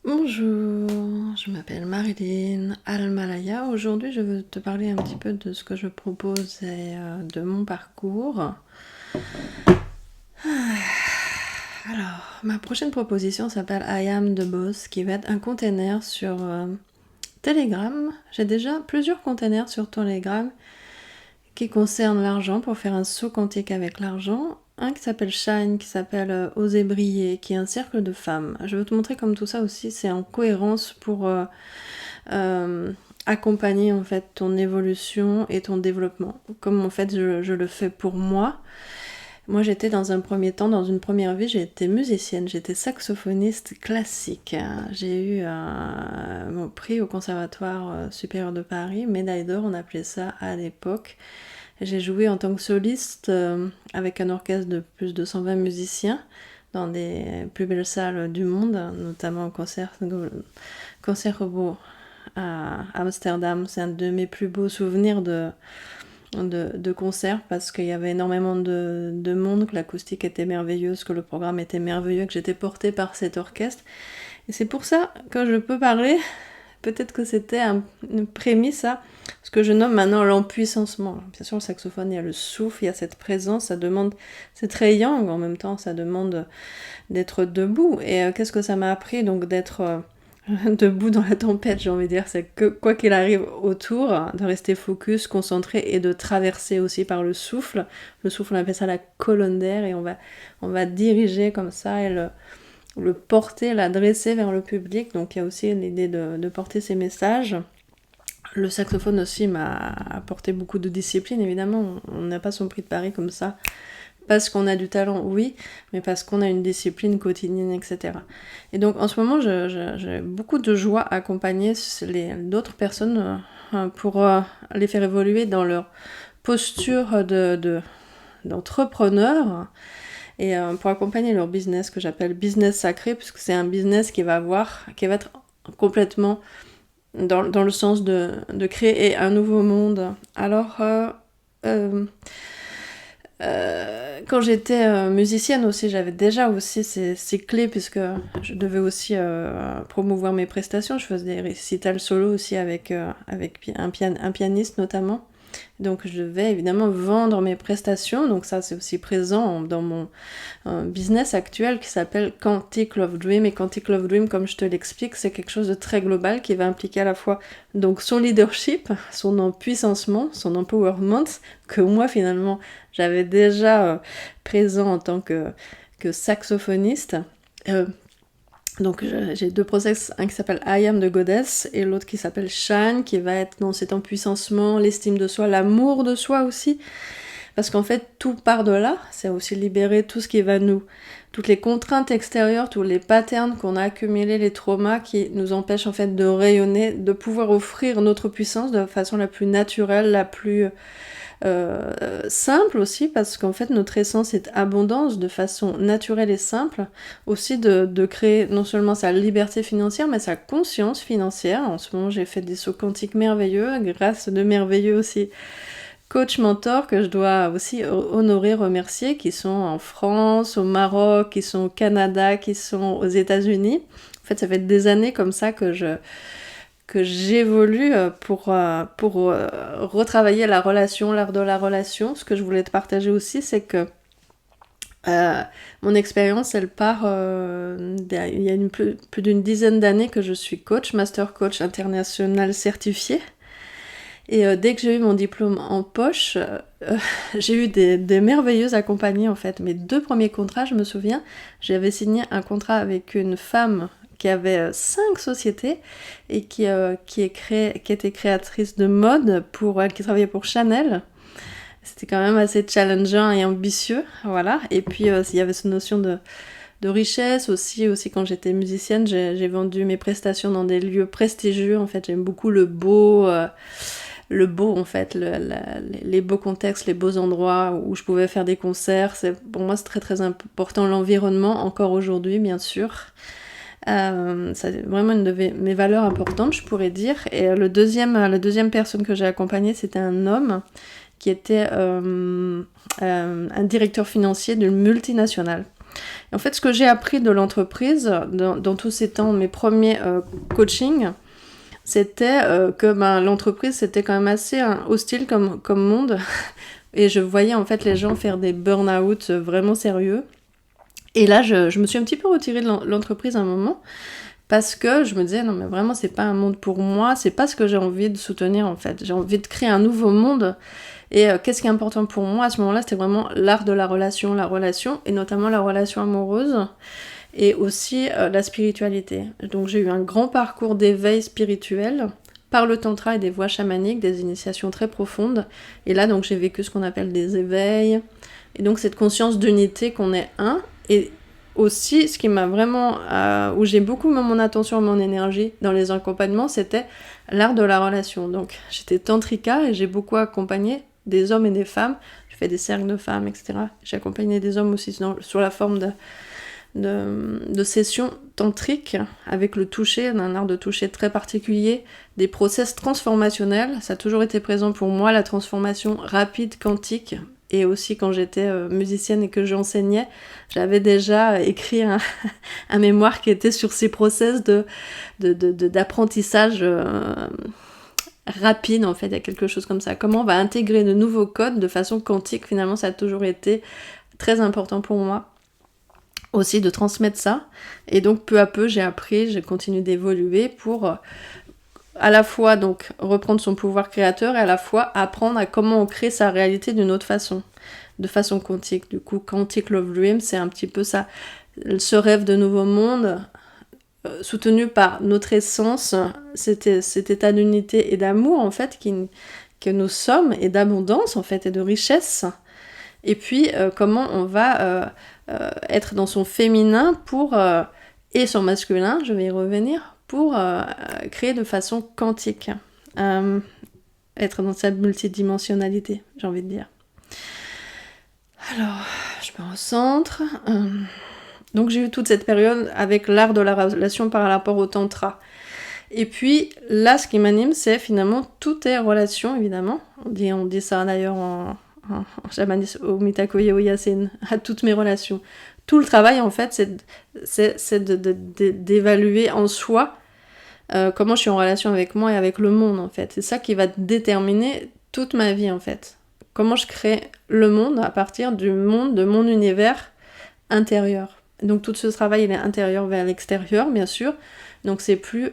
Bonjour, je m'appelle Marilyn Almalaya. Aujourd'hui, je veux te parler un petit peu de ce que je propose et de mon parcours. Alors, ma prochaine proposition s'appelle I Am the Boss, qui va être un container sur Telegram. J'ai déjà plusieurs containers sur Telegram qui concernent l'argent pour faire un saut quantique avec l'argent. Un qui s'appelle Shine, qui s'appelle Oser briller, qui est un cercle de femmes. Je veux te montrer comme tout ça aussi, c'est en cohérence pour accompagner en fait ton évolution et ton développement. Comme en fait je le fais pour moi. Moi j'étais dans un premier temps, dans une première vie, j'ai été musicienne, j'étais saxophoniste classique. J'ai eu mon prix au Conservatoire supérieur de Paris, médaille d'or on appelait ça à l'époque. J'ai joué en tant que soliste avec un orchestre de plus de 120 musiciens dans des plus belles salles du monde, notamment au Concertgebouw à Amsterdam. C'est un de mes plus beaux souvenirs de concert parce qu'il y avait énormément de monde, que l'acoustique était merveilleuse, que le programme était merveilleux, que j'étais portée par cet orchestre. Et c'est pour ça que je peux parler, peut-être que c'était une prémisse à ce que je nomme maintenant l'empuissancement. Bien sûr, le saxophone, il y a le souffle, il y a cette présence, ça demande, c'est très yang en même temps, ça demande d'être debout. Et qu'est-ce que ça m'a appris donc d'être debout dans la tempête, j'ai envie de dire, c'est que quoi qu'il arrive autour, de rester focus, concentré et de traverser aussi par le souffle. Le souffle, on appelle ça la colonne d'air et on va diriger comme ça et le porter, l'adresser vers le public. Donc il y a aussi l'idée de porter ces messages. Le saxophone aussi m'a apporté beaucoup de discipline, évidemment. On n'a pas son prix de Paris comme ça. Parce qu'on a du talent, oui, mais parce qu'on a une discipline quotidienne, etc. Et donc en ce moment, j'ai beaucoup de joie à accompagner d'autres personnes pour les faire évoluer dans leur posture d'entrepreneur et pour accompagner leur business que j'appelle business sacré, puisque c'est un business qui va être complètement dans le sens de créer un nouveau monde. Alors, quand j'étais musicienne aussi, j'avais déjà aussi ces clés puisque je devais aussi promouvoir mes prestations. Je faisais des récitals solo aussi avec un pianiste notamment. Donc je devais évidemment vendre mes prestations, donc ça c'est aussi présent dans mon business actuel qui s'appelle Quantic Love Dream. Et Quantic Love Dream, comme je te l'explique, c'est quelque chose de très global qui va impliquer à la fois donc son leadership, son empuissancement, son empowerment, que moi finalement j'avais déjà présent en tant que saxophoniste. Donc j'ai deux process, un qui s'appelle I Am the Goddess et l'autre qui s'appelle Shine, qui va être dans cet empuissancement, l'estime de soi, l'amour de soi aussi. Parce qu'en fait, tout part de là, c'est aussi libérer tout ce qui va toutes les contraintes extérieures, tous les patterns qu'on a accumulés, les traumas qui nous empêchent en fait de rayonner, de pouvoir offrir notre puissance de façon la plus naturelle, la plus simple aussi, parce qu'en fait notre essence est abondance de façon naturelle et simple, aussi de créer non seulement sa liberté financière, mais sa conscience financière. En ce moment j'ai fait des sauts quantiques merveilleux, grâce de merveilleux aussi coach mentor que je dois aussi honorer, remercier, qui sont en France, au Maroc, qui sont au Canada, qui sont aux États-Unis. En fait, ça fait des années comme ça que j'évolue pour retravailler la relation, l'art de la relation. Ce que je voulais te partager aussi, c'est que mon expérience, elle part il y a plus d'une dizaine d'années que je suis coach, master coach international certifié. Et dès que j'ai eu mon diplôme en poche, j'ai eu des merveilleuses accompagnées en fait. Mes 2 premiers contrats, je me souviens, j'avais signé un contrat avec une femme qui avait 5 sociétés et qui était créatrice de mode, qui travaillait pour Chanel. C'était quand même assez challengeant et ambitieux, voilà. Et puis il y avait cette notion de richesse aussi quand j'étais musicienne, j'ai vendu mes prestations dans des lieux prestigieux. En fait, j'aime beaucoup le beau en fait, les beaux contextes, les beaux endroits où je pouvais faire des concerts. Pour moi c'est très très important l'environnement, encore aujourd'hui bien sûr. C'est vraiment une de mes valeurs importantes, je pourrais dire. Et la deuxième personne que j'ai accompagnée, c'était un homme qui était un directeur financier d'une multinationale. Et en fait, ce que j'ai appris de l'entreprise, dans tous ces temps, mes premiers coachings, c'était que l'entreprise, c'était quand même assez hostile comme monde. Et je voyais en fait les gens faire des burn-out vraiment sérieux. Et là, je me suis un petit peu retirée de l'entreprise à un moment, parce que je me disais, non mais vraiment, c'est pas un monde pour moi, c'est pas ce que j'ai envie de soutenir en fait. J'ai envie de créer un nouveau monde. Et qu'est-ce qui est important pour moi à ce moment-là, c'était vraiment l'art de la relation, et notamment la relation amoureuse, et aussi la spiritualité. Donc j'ai eu un grand parcours d'éveil spirituel, par le tantra et des voies chamaniques, des initiations très profondes. Et là, donc, j'ai vécu ce qu'on appelle des éveils. Et donc, cette conscience d'unité qu'on est un. Et aussi, ce qui m'a vraiment... où j'ai beaucoup mis mon attention et mon énergie dans les accompagnements, c'était l'art de la relation. Donc, j'étais tantrika et j'ai beaucoup accompagné des hommes et des femmes. J'ai fait des cercles de femmes, etc. J'ai accompagné des hommes aussi sous la forme de sessions tantriques avec le toucher, un art de toucher très particulier, des process transformationnels. Ça a toujours été présent pour moi, la transformation rapide, quantique. Et aussi quand j'étais musicienne et que j'enseignais, j'avais déjà écrit un mémoire qui était sur ces process d'apprentissage rapide, en fait. Il y a quelque chose comme ça. Comment on va intégrer de nouveaux codes de façon quantique, finalement, ça a toujours été très important pour moi aussi de transmettre ça. Et donc peu à peu j'ai continué d'évoluer pour à la fois donc reprendre son pouvoir créateur et à la fois apprendre à comment on crée sa réalité d'une autre façon, de façon quantique. Du coup, Quantic Love Dream, c'est un petit peu ça, ce rêve de nouveau monde soutenu par notre essence, cet état d'unité et d'amour en fait que nous sommes, et d'abondance en fait, et de richesse. Et puis comment on va être dans son féminin et son masculin, je vais y revenir, pour créer de façon quantique, être dans sa multidimensionnalité, j'ai envie de dire. Alors, je me recentre. Donc j'ai eu toute cette période avec l'art de la relation par rapport au tantra. Et puis là, ce qui m'anime, c'est finalement tout est relation, évidemment. On dit ça d'ailleurs en chamanisme, au Mitakoye Oyasin, à toutes mes relations. Tout le travail, en fait, c'est d'évaluer en soi comment je suis en relation avec moi et avec le monde, en fait. C'est ça qui va déterminer toute ma vie, en fait. Comment je crée le monde à partir du monde, de mon univers intérieur. Donc tout ce travail, il est intérieur vers l'extérieur, bien sûr. Donc c'est plus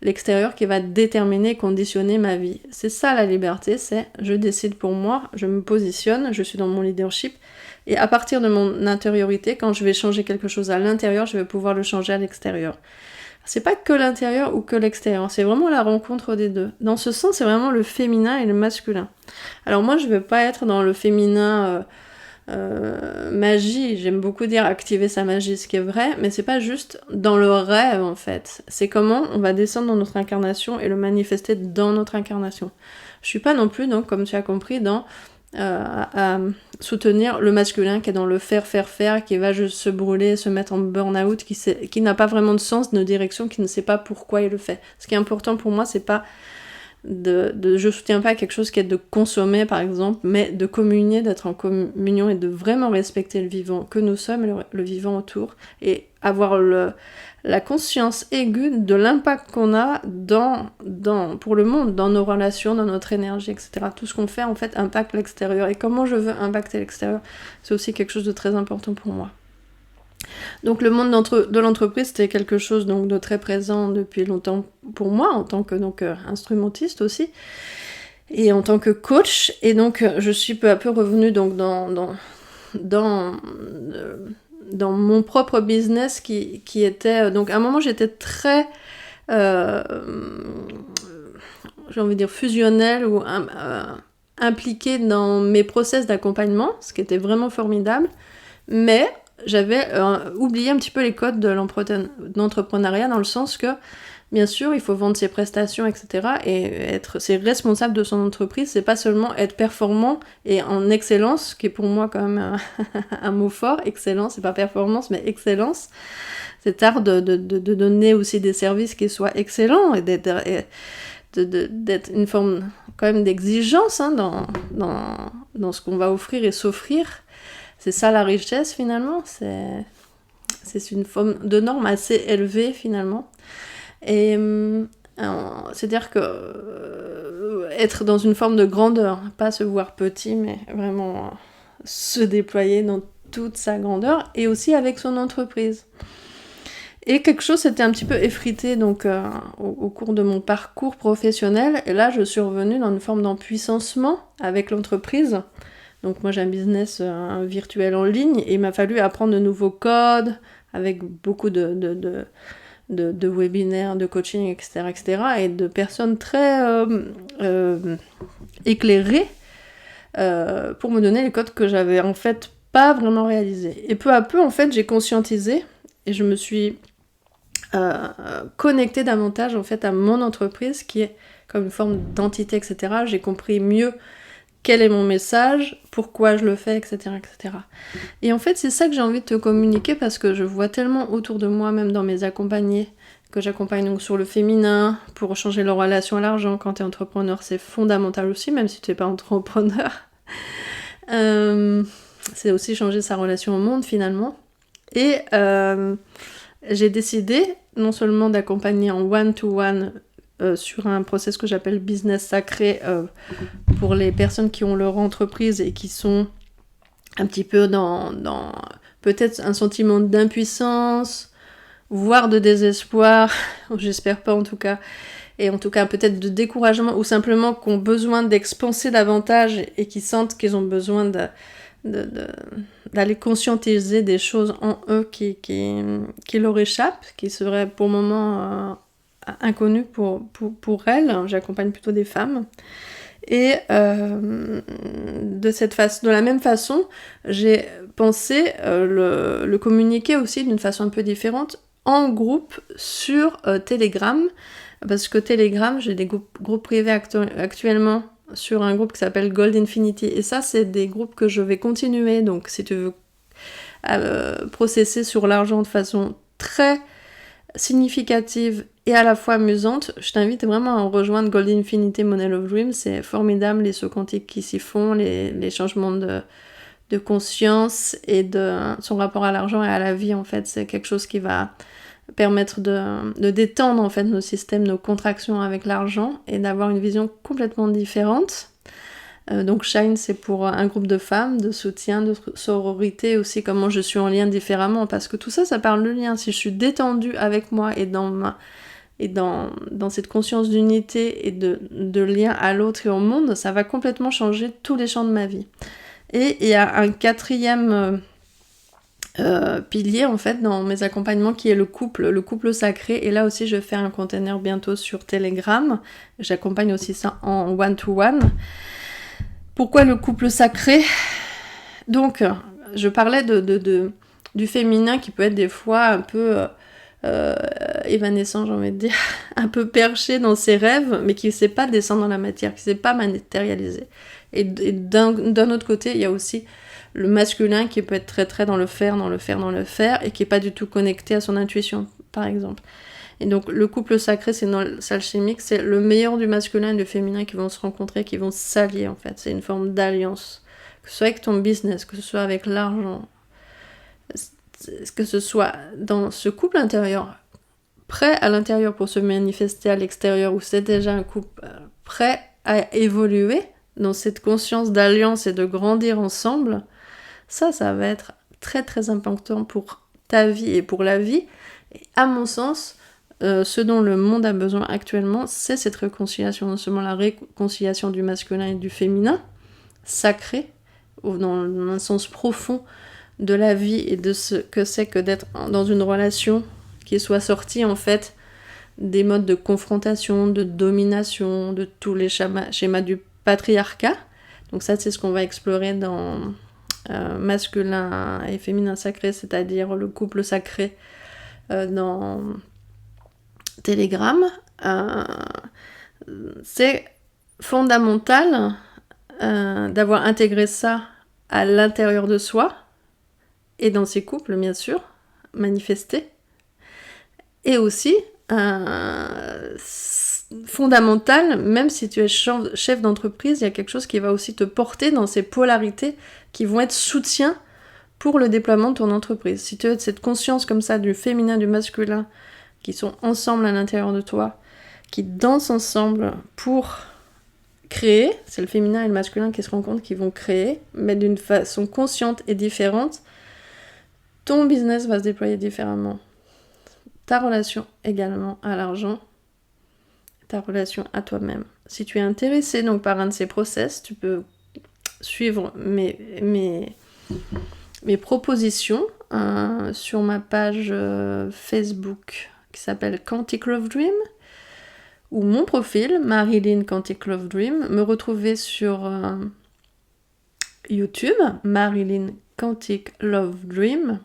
l'extérieur qui va déterminer, conditionner ma vie. C'est ça la liberté, c'est je décide pour moi, je me positionne, je suis dans mon leadership. Et à partir de mon intériorité, quand je vais changer quelque chose à l'intérieur, je vais pouvoir le changer à l'extérieur. C'est pas que l'intérieur ou que l'extérieur, c'est vraiment la rencontre des deux. Dans ce sens, c'est vraiment le féminin et le masculin. Alors moi, je vais pas être dans le féminin magie, j'aime beaucoup dire activer sa magie, ce qui est vrai, mais c'est pas juste dans le rêve en fait. C'est comment on va descendre dans notre incarnation et le manifester dans notre incarnation. Je suis pas non plus, donc, comme tu as compris, dans à soutenir le masculin qui est dans le faire, qui va juste se brûler, se mettre en burn-out, qui n'a pas vraiment de sens, de direction, qui ne sait pas pourquoi il le fait. Ce qui est important pour moi, c'est pas je soutiens pas quelque chose qui est de consommer par exemple, mais de communier, d'être en communion et de vraiment respecter le vivant que nous sommes, le vivant autour, et avoir la conscience aiguë de l'impact qu'on a pour le monde, dans nos relations, dans notre énergie, etc. Tout ce qu'on fait en fait impacte l'extérieur, et comment je veux impacter l'extérieur, c'est aussi quelque chose de très important pour moi. Donc le monde de l'entreprise, c'était quelque chose donc de très présent depuis longtemps pour moi, en tant que instrumentiste aussi, et en tant que coach. Et donc je suis peu à peu revenue donc dans mon propre business qui était... Donc à un moment, j'étais très... j'ai envie de dire fusionnelle ou impliquée dans mes process d'accompagnement, ce qui était vraiment formidable, mais j'avais oublié un petit peu les codes de l'entrepreneuriat, dans le sens que, bien sûr, il faut vendre ses prestations, etc. et c'est responsable de son entreprise. C'est pas seulement être performant et en excellence, qui est pour moi quand même un mot fort. Excellence, c'est pas performance, mais excellence. Cet art de donner aussi des services qui soient excellents et d'être une forme quand même d'exigence dans ce qu'on va offrir et s'offrir. C'est ça la richesse finalement, c'est une forme de norme assez élevée finalement. Et c'est-à-dire que être dans une forme de grandeur, pas se voir petit, mais vraiment se déployer dans toute sa grandeur, et aussi avec son entreprise. Et quelque chose s'était un petit peu effrité donc, au cours de mon parcours professionnel, et là je suis revenue dans une forme d'empuissancement avec l'entreprise. Donc moi j'ai un business virtuel en ligne, et il m'a fallu apprendre de nouveaux codes, avec beaucoup de webinaires, de coaching, etc., et de personnes très éclairées pour me donner les codes que j'avais en fait pas vraiment réalisés. Et peu à peu, en fait, j'ai conscientisé et je me suis connectée davantage en fait à mon entreprise qui est comme une forme d'entité, etc. J'ai compris mieux quel est mon message, pourquoi je le fais, etc., etc. Et en fait, c'est ça que j'ai envie de te communiquer parce que je vois tellement autour de moi, même dans mes accompagnés, que j'accompagne donc sur le féminin, pour changer leur relation à l'argent. Quand tu es entrepreneur, c'est fondamental aussi, même si tu n'es pas entrepreneur. C'est aussi changer sa relation au monde, finalement. Et j'ai décidé non seulement d'accompagner en one-to-one sur un process que j'appelle business sacré pour les personnes qui ont leur entreprise et qui sont un petit peu dans peut-être un sentiment d'impuissance, voire de désespoir, j'espère pas en tout cas, et en tout cas peut-être de découragement, ou simplement qui ont besoin d'expanser davantage et qui sentent qu'ils ont besoin d'aller conscientiser des choses en eux qui leur échappent, qui seraient pour le moment inconnues pour elles. J'accompagne plutôt des femmes. Et de la même façon, j'ai pensé le communiquer aussi d'une façon un peu différente en groupe sur Telegram, parce que Telegram, j'ai des groupes privés actuellement sur un groupe qui s'appelle Gold Infinity, et ça c'est des groupes que je vais continuer. Donc si tu veux processer sur l'argent de façon très significative et à la fois amusante, je t'invite vraiment à rejoindre Gold Infinity Model of Dreams. C'est formidable les sauts quantiques qui s'y font, les changements de conscience et de son rapport à l'argent et à la vie. En fait, c'est quelque chose qui va permettre de détendre en fait nos systèmes, nos contractions avec l'argent et d'avoir une vision complètement différente. Donc Shine, c'est pour un groupe de femmes, de soutien, de sororité, aussi comment je suis en lien différemment, parce que tout ça, ça parle de lien. Si je suis détendue avec moi et dans cette conscience d'unité et de lien à l'autre et au monde, ça va complètement changer tous les champs de ma vie. Et il y a un quatrième pilier en fait dans mes accompagnements qui est le couple sacré, et là aussi je vais faire un container bientôt sur Telegram. J'accompagne aussi ça en one-to-one. Pourquoi le couple sacré ? Donc je parlais du féminin qui peut être des fois un peu évanescent, j'ai envie de dire, un peu perché dans ses rêves, mais qui ne sait pas descendre dans la matière, qui ne sait pas matérialiser. Et d'un autre côté, il y a aussi le masculin qui peut être très très dans le faire, et qui n'est pas du tout connecté à son intuition, par exemple. Et donc le couple sacré, c'est dans l'alchimique, c'est le meilleur du masculin et du féminin qui vont se rencontrer, qui vont s'allier en fait. C'est une forme d'alliance, que ce soit avec ton business, que ce soit avec l'argent, que ce soit dans ce couple intérieur, prêt à l'intérieur pour se manifester à l'extérieur, ou c'est déjà un couple prêt à évoluer dans cette conscience d'alliance et de grandir ensemble. Ça va être très très important pour ta vie et pour la vie. Et à mon sens, ce dont le monde a besoin actuellement, c'est cette réconciliation, non seulement la réconciliation du masculin et du féminin, sacré, dans un sens profond de la vie et de ce que c'est que d'être dans une relation qui soit sortie en fait des modes de confrontation, de domination, de tous les schémas du patriarcat. Donc ça, c'est ce qu'on va explorer dans masculin et féminin sacré, c'est-à-dire le couple sacré dans Telegram. C'est fondamental d'avoir intégré ça à l'intérieur de soi et dans ses couples, bien sûr, manifestés. Et aussi fondamental, même si tu es chef d'entreprise, il y a quelque chose qui va aussi te porter dans ces polarités qui vont être soutien pour le déploiement de ton entreprise. Si tu as cette conscience comme ça du féminin, du masculin, qui sont ensemble à l'intérieur de toi, qui dansent ensemble pour créer, c'est le féminin et le masculin qui se rencontrent, qui vont créer, mais d'une façon consciente et différente, ton business va se déployer différemment. Ta relation également à l'argent, ta relation à toi-même. Si tu es intéressé donc par un de ces process, tu peux suivre mes propositions sur ma page Facebook qui s'appelle Quantic Love Dream, ou mon profil, Marilyn Quantic Love Dream, me retrouver sur YouTube, Marilyn Quantic Love Dream,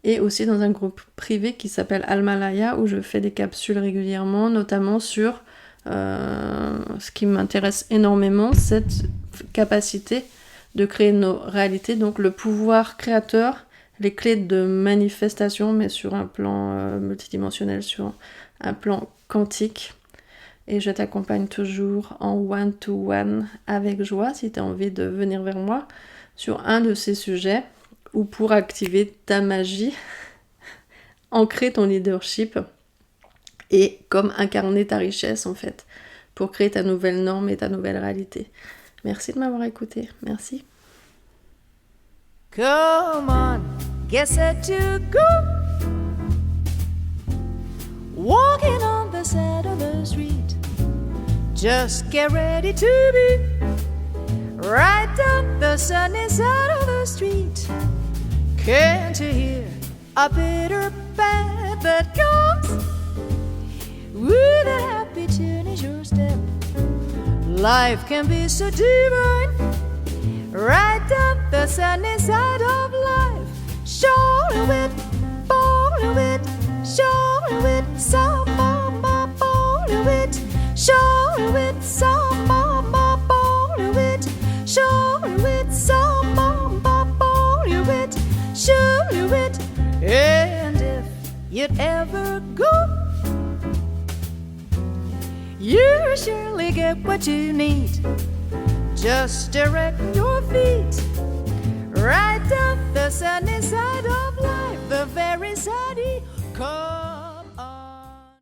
et aussi dans un groupe privé qui s'appelle Almalaya, où je fais des capsules régulièrement, notamment sur ce qui m'intéresse énormément, cette capacité de créer nos réalités, donc le pouvoir créateur, les clés de manifestation, mais sur un plan multidimensionnel, sur un plan quantique. Et je t'accompagne toujours en one-to-one avec joie si tu as envie de venir vers moi sur un de ces sujets, ou pour activer ta magie, ancrer ton leadership et comme incarner ta richesse en fait, pour créer ta nouvelle norme et ta nouvelle réalité. Merci de m'avoir écouté. Merci. Come on, get set to go. Walking on the side of the street. Just get ready to be right down the sunny side of the street. Can't you hear a bitter band that comes with a happy tune in your step? Life can be so divine, right down the sunny side of life. Show it, follow it, show it, some mama, follow it, show it, some mama, follow it, show it, some mama, follow it, show it. And if you'd ever go, you surely get what you need. Just direct your feet right down the sunny side of life, the very side he calls.